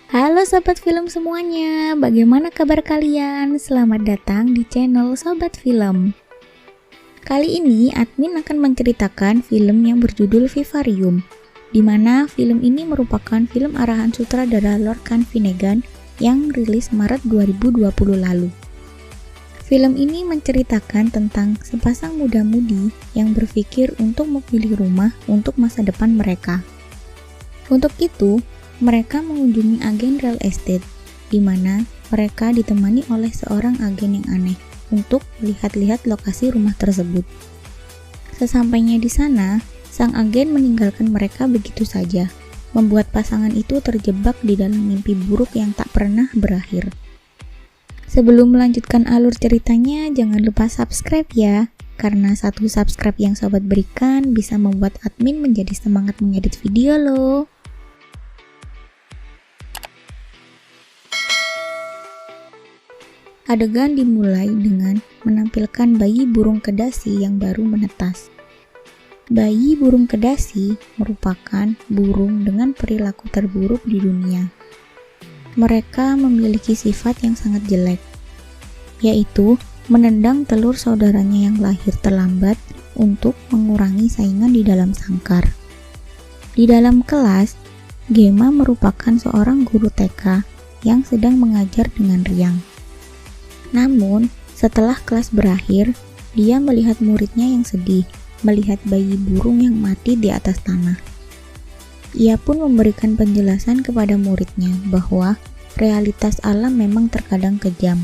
Halo Sobat Film semuanya, bagaimana kabar kalian? Selamat datang di channel Sobat Film. Kali ini admin akan menceritakan film yang berjudul Vivarium, di mana film ini merupakan film arahan sutradara Lord Khan Finnegan yang rilis Maret 2020 lalu. Film ini menceritakan tentang sepasang muda-mudi yang berpikir untuk memilih rumah untuk masa depan mereka. Untuk itu, mereka mengunjungi agen real estate, di mana mereka ditemani oleh seorang agen yang aneh untuk melihat-lihat lokasi rumah tersebut. Sesampainya di sana, sang agen meninggalkan mereka begitu saja, membuat pasangan itu terjebak di dalam mimpi buruk yang tak pernah berakhir. Sebelum melanjutkan alur ceritanya, jangan lupa subscribe ya, karena satu subscribe yang sobat berikan bisa membuat admin menjadi semangat mengedit video loh. Adegan dimulai dengan menampilkan bayi burung kedasi yang baru menetas. Bayi burung kedasi merupakan burung dengan perilaku terburuk di dunia. Mereka memiliki sifat yang sangat jelek, yaitu menendang telur saudaranya yang lahir terlambat untuk mengurangi saingan di dalam sangkar. Di dalam kelas, Gemma merupakan seorang guru TK yang sedang mengajar dengan riang. Namun, setelah kelas berakhir, dia melihat muridnya yang sedih, melihat bayi burung yang mati di atas tanah. Ia pun memberikan penjelasan kepada muridnya bahwa realitas alam memang terkadang kejam.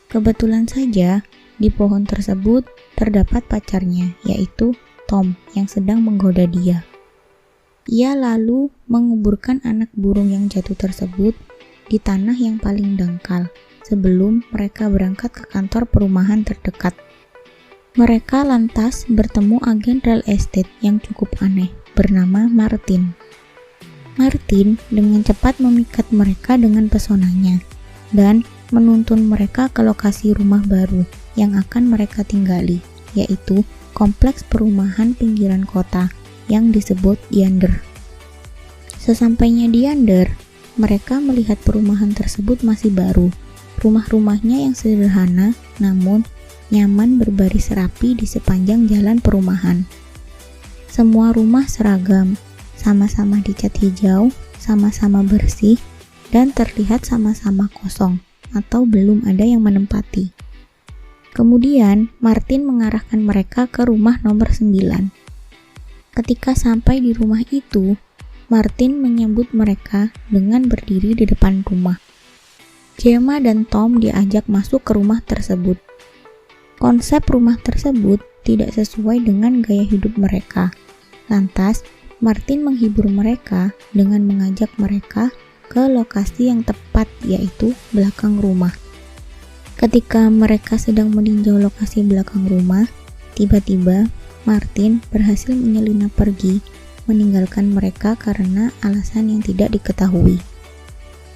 Kebetulan saja, di pohon tersebut terdapat pacarnya, yaitu Tom, yang sedang menggoda dia. Ia lalu menguburkan anak burung yang jatuh tersebut di tanah yang paling dangkal, sebelum mereka berangkat ke kantor perumahan terdekat. Mereka lantas bertemu agen real estate yang cukup aneh bernama Martin. Martin dengan cepat memikat mereka dengan pesonanya dan menuntun mereka ke lokasi rumah baru yang akan mereka tinggali, yaitu kompleks perumahan pinggiran kota yang disebut Yander. Sesampainya di Yander, mereka melihat perumahan tersebut masih baru. Rumah-rumahnya yang sederhana namun nyaman berbaris rapi di sepanjang jalan perumahan. Semua rumah seragam, sama-sama dicat hijau, sama-sama bersih, dan terlihat sama-sama kosong atau belum ada yang menempati. Kemudian Martin mengarahkan mereka ke rumah nomor 9. Ketika sampai di rumah itu, Martin menyambut mereka dengan berdiri di depan rumah. Gemma dan Tom diajak masuk ke rumah tersebut. Konsep rumah tersebut tidak sesuai dengan gaya hidup mereka. Lantas, Martin menghibur mereka dengan mengajak mereka ke lokasi yang tepat, yaitu belakang rumah. Ketika mereka sedang meninjau lokasi belakang rumah, tiba-tiba Martin berhasil menyelinap pergi, meninggalkan mereka karena alasan yang tidak diketahui.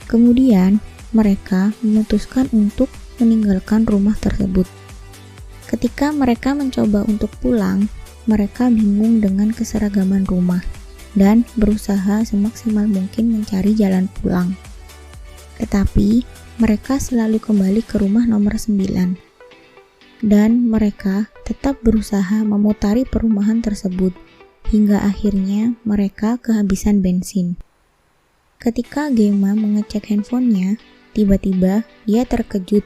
Kemudian, mereka memutuskan untuk meninggalkan rumah tersebut. Ketika mereka mencoba untuk pulang, mereka bingung dengan keseragaman rumah dan berusaha semaksimal mungkin mencari jalan pulang. Tetapi, mereka selalu kembali ke rumah nomor 9. Dan mereka tetap berusaha memutari perumahan tersebut, hingga akhirnya mereka kehabisan bensin. Ketika Gemma mengecek handphonenya, tiba-tiba dia terkejut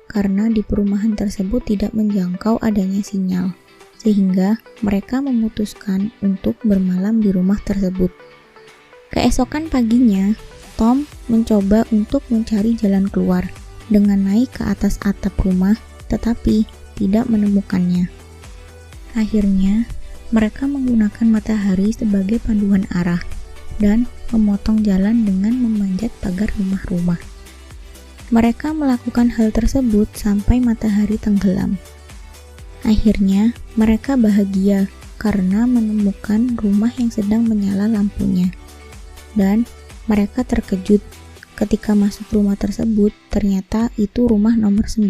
karena di perumahan tersebut tidak menjangkau adanya sinyal, sehingga mereka memutuskan untuk bermalam di rumah tersebut. Keesokan paginya, Tom mencoba untuk mencari jalan keluar dengan naik ke atas atap rumah, tetapi tidak menemukannya. Akhirnya, mereka menggunakan matahari sebagai panduan arah dan memotong jalan dengan memanjat pagar rumah-rumah. Mereka melakukan hal tersebut sampai matahari tenggelam. Akhirnya, mereka bahagia karena menemukan rumah yang sedang menyala lampunya. Dan mereka terkejut ketika masuk rumah tersebut, ternyata itu rumah nomor 9.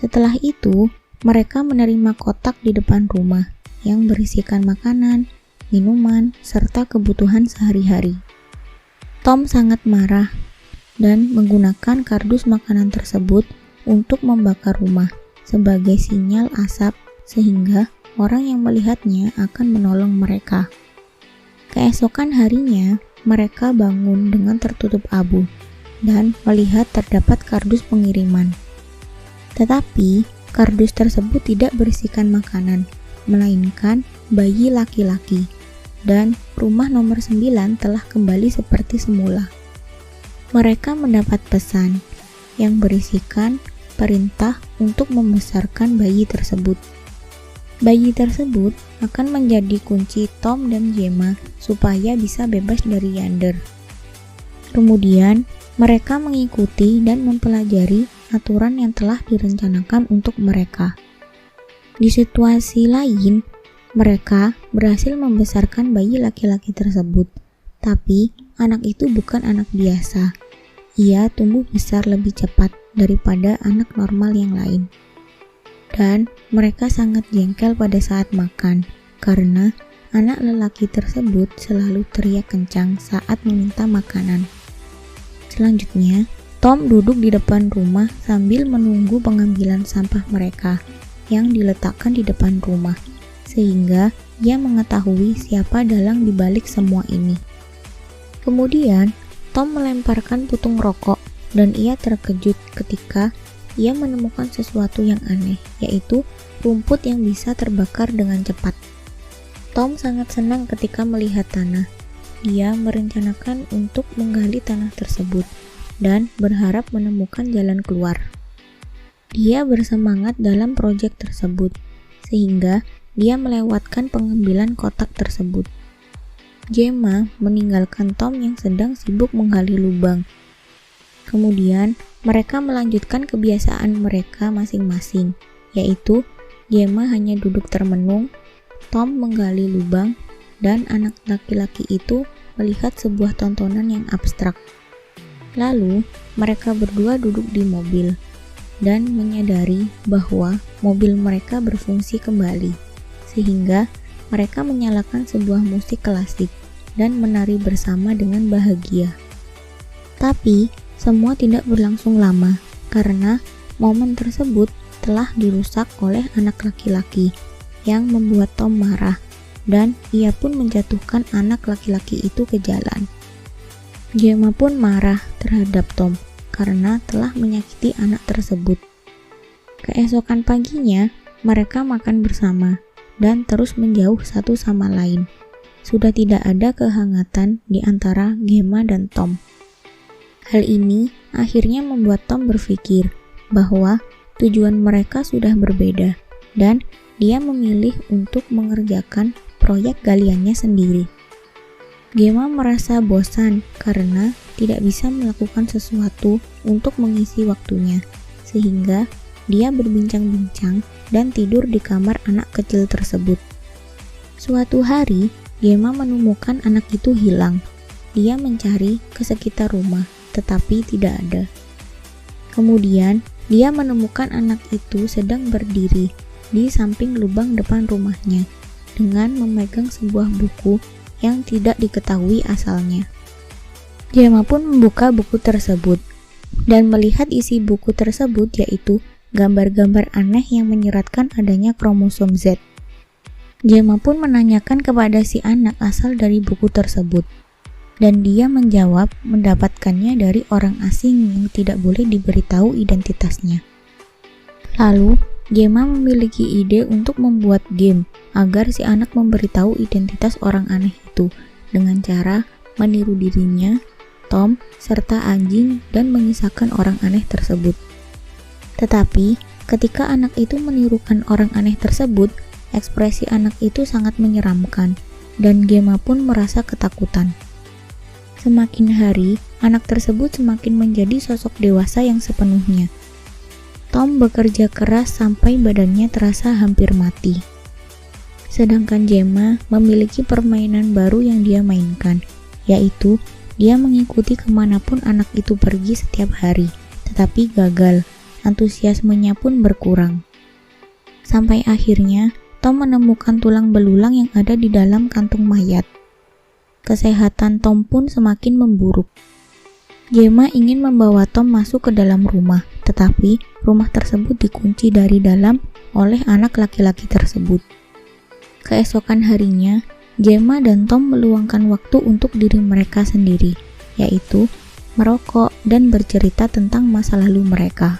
Setelah itu, mereka menerima kotak di depan rumah yang berisikan makanan, minuman, serta kebutuhan sehari-hari. Tom sangat marah dan menggunakan kardus makanan tersebut untuk membakar rumah sebagai sinyal asap sehingga orang yang melihatnya akan menolong mereka. Keesokan harinya, mereka bangun dengan tertutup abu dan melihat terdapat kardus pengiriman. Tetapi, kardus tersebut tidak berisikan makanan, melainkan bayi laki-laki, dan rumah nomor 9 telah kembali seperti semula. Mereka mendapat pesan yang berisikan perintah untuk membesarkan bayi tersebut. Bayi tersebut akan menjadi kunci Tom dan Gemma supaya bisa bebas dari Yander. Kemudian, mereka mengikuti dan mempelajari aturan yang telah direncanakan untuk mereka. Di situasi lain, mereka berhasil membesarkan bayi laki-laki tersebut, tapi anak itu bukan anak biasa. Ia tumbuh besar lebih cepat daripada anak normal yang lain. Dan mereka sangat jengkel pada saat makan, karena anak lelaki tersebut selalu teriak kencang saat meminta makanan. Selanjutnya, Tom duduk di depan rumah sambil menunggu pengambilan sampah mereka yang diletakkan di depan rumah, sehingga ia mengetahui siapa dalang dibalik semua ini. Kemudian, Tom melemparkan putung rokok dan ia terkejut ketika ia menemukan sesuatu yang aneh, yaitu rumput yang bisa terbakar dengan cepat. Tom sangat senang ketika melihat tanah. Dia merencanakan untuk menggali tanah tersebut dan berharap menemukan jalan keluar. Dia bersemangat dalam proyek tersebut, sehingga dia melewatkan pengambilan kotak tersebut. Gemma meninggalkan Tom yang sedang sibuk menggali lubang. Kemudian, mereka melanjutkan kebiasaan mereka masing-masing, yaitu Gemma hanya duduk termenung, Tom menggali lubang, dan anak laki-laki itu melihat sebuah tontonan yang abstrak. Lalu, mereka berdua duduk di mobil dan menyadari bahwa mobil mereka berfungsi kembali, sehingga mereka menyalakan sebuah musik klasik dan menari bersama dengan bahagia. Tapi, semua tidak berlangsung lama karena momen tersebut telah dirusak oleh anak laki-laki yang membuat Tom marah dan ia pun menjatuhkan anak laki-laki itu ke jalan. Gemma pun marah terhadap Tom karena telah menyakiti anak tersebut. Keesokan paginya, mereka makan bersama dan terus menjauh satu sama lain. Sudah tidak ada kehangatan di antara Gemma dan Tom. Hal ini akhirnya membuat Tom berpikir bahwa tujuan mereka sudah berbeda dan dia memilih untuk mengerjakan proyek galiannya sendiri. Gemma merasa bosan karena tidak bisa melakukan sesuatu untuk mengisi waktunya, sehingga dia berbincang-bincang dan tidur di kamar anak kecil tersebut. Suatu hari, Gemma menemukan anak itu hilang. Dia mencari ke sekitar rumah, tetapi tidak ada. Kemudian, dia menemukan anak itu sedang berdiri di samping lubang depan rumahnya dengan memegang sebuah buku yang tidak diketahui asalnya. Gemma pun membuka buku tersebut dan melihat isi buku tersebut yaitu gambar-gambar aneh yang menyeratkan adanya kromosom Z. Gemma pun menanyakan kepada si anak asal dari buku tersebut. Dan dia menjawab mendapatkannya dari orang asing yang tidak boleh diberitahu identitasnya. Lalu, Gemma memiliki ide untuk membuat game agar si anak memberitahu identitas orang aneh itu dengan cara meniru dirinya, Tom, serta anjing dan mengisahkan orang aneh tersebut. Tetapi, ketika anak itu menirukan orang aneh tersebut, ekspresi anak itu sangat menyeramkan dan Gemma pun merasa ketakutan. Semakin hari, anak tersebut semakin menjadi sosok dewasa yang sepenuhnya. Tom bekerja keras sampai badannya terasa hampir mati. Sedangkan Gemma memiliki permainan baru yang dia mainkan, yaitu dia mengikuti kemanapun anak itu pergi setiap hari, tetapi gagal. Antusiasmenya pun berkurang. Sampai akhirnya, Tom menemukan tulang belulang yang ada di dalam kantung mayat. kesehatan Tom pun semakin memburuk. Gemma ingin membawa Tom masuk ke dalam rumah, tetapi rumah tersebut dikunci dari dalam oleh anak laki-laki tersebut. Keesokan harinya, Gemma dan Tom meluangkan waktu untuk diri mereka sendiri, yaitu merokok dan bercerita tentang masa lalu mereka.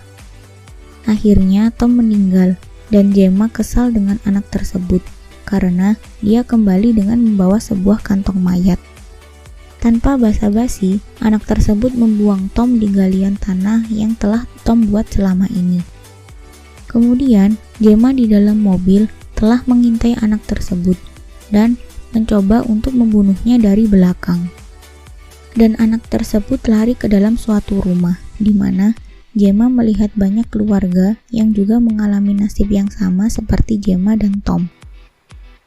Akhirnya Tom meninggal dan Gemma kesal dengan anak tersebut karena dia kembali dengan membawa sebuah kantong mayat. Tanpa basa-basi, anak tersebut membuang Tom di galian tanah yang telah Tom buat selama ini. Kemudian, Gemma di dalam mobil telah mengintai anak tersebut dan mencoba untuk membunuhnya dari belakang. Dan anak tersebut lari ke dalam suatu rumah, di mana Gemma melihat banyak keluarga yang juga mengalami nasib yang sama seperti Gemma dan Tom.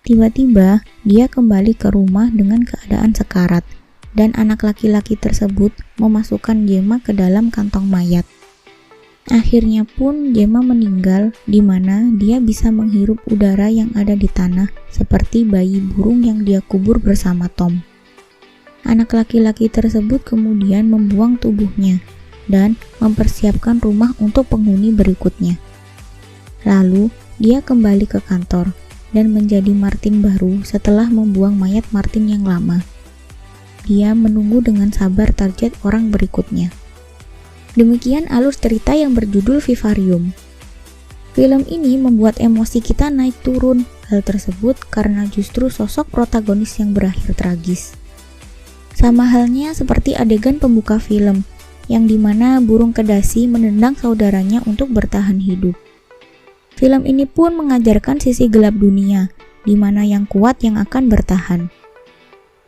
Tiba-tiba, dia kembali ke rumah dengan keadaan sekarat, dan anak laki-laki tersebut memasukkan Gemma ke dalam kantong mayat. Akhirnya pun Gemma meninggal, di mana dia bisa menghirup udara yang ada di tanah seperti bayi burung yang dia kubur bersama Tom. Anak laki-laki tersebut kemudian membuang tubuhnya dan mempersiapkan rumah untuk penghuni berikutnya. Lalu dia kembali ke kantor dan menjadi Martin baru setelah membuang mayat Martin yang lama. Dia menunggu dengan sabar target orang berikutnya. Demikian alur cerita yang berjudul Vivarium. Film ini membuat emosi kita naik turun. Hal tersebut karena justru sosok protagonis yang berakhir tragis. Sama halnya seperti adegan pembuka film, yang dimana burung kedasi menendang saudaranya untuk bertahan hidup. Film ini pun mengajarkan sisi gelap dunia, di mana yang kuat yang akan bertahan.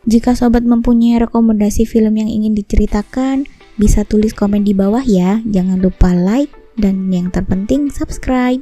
Jika sobat mempunyai rekomendasi film yang ingin diceritakan, bisa tulis komen di bawah ya. Jangan lupa like dan yang terpenting subscribe.